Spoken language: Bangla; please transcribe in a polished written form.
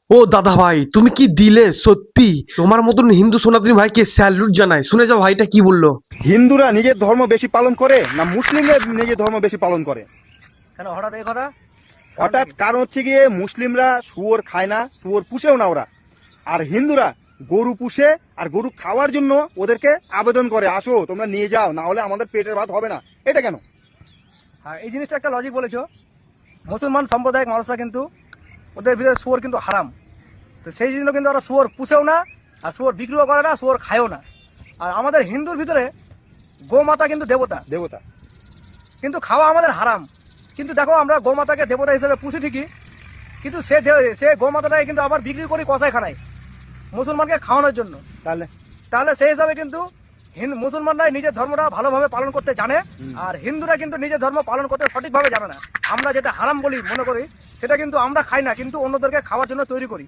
ও দাদা ভাই, তুমি কি দিলে সত্যি। তোমার মতন হিন্দু সনাতনী ভাইকে স্যালুট জানাই। শুনে যাও ভাইটা কি বললো। হিন্দুরা নিজের ধর্ম বেশি পালন করে না মুসলিমরা নিজের ধর্ম বেশি পালন করে? কেন হঠাৎ এই কথা? হঠাৎ কারণ হচ্ছে গিয়ে মুসলিমরা শুয়োর খায় না, শুয়োর পুষেও না ওরা, আর হিন্দুরা গরু পুষে, আর গরু খাওয়ার জন্য ওদেরকে আবেদন করে, আসো তোমরা নিয়ে যাও, না হলে আমাদের পেটের ভাত হবে না। এটা কেন? হ্যাঁ, এই জিনিসটা একটা লজিক বলেছো। মুসলমান সম্প্রদায়ের মানুষরা কিন্তু ওদের ভিতরে শুয়োর কিন্তু হারাম, তো সেই জন্য কিন্তু ওরা শুয়োর পুষেও না, আর শুয়োর বিক্রিও করে না, শুয়োর খায়ও না। আর আমাদের হিন্দুর ভিতরে গোমাতা কিন্তু দেবতা, দেবতা। কিন্তু খাওয়া আমাদের হারাম। কিন্তু দেখো, আমরা গোমাতাকে দেবতা হিসেবে পুষি ঠিকই, কিন্তু সে গোমাতাটাকে কিন্তু আবার বিক্রি করি কসাইখানায় মুসলমানকে খাওয়ানোর জন্য। তাহলে সেই হিসাবে কিন্তু মুসলমানরাই নিজের ধর্মটা ভালোভাবে পালন করতে জানে, আর হিন্দুরা কিন্তু নিজের ধর্ম পালন করতে সঠিকভাবে জানে না। আমরা যেটা হারাম বলি মনে করি, সেটা কিন্তু আমরা খাই না, কিন্তু অন্যদেরকে খাওয়ার জন্য তৈরি করি।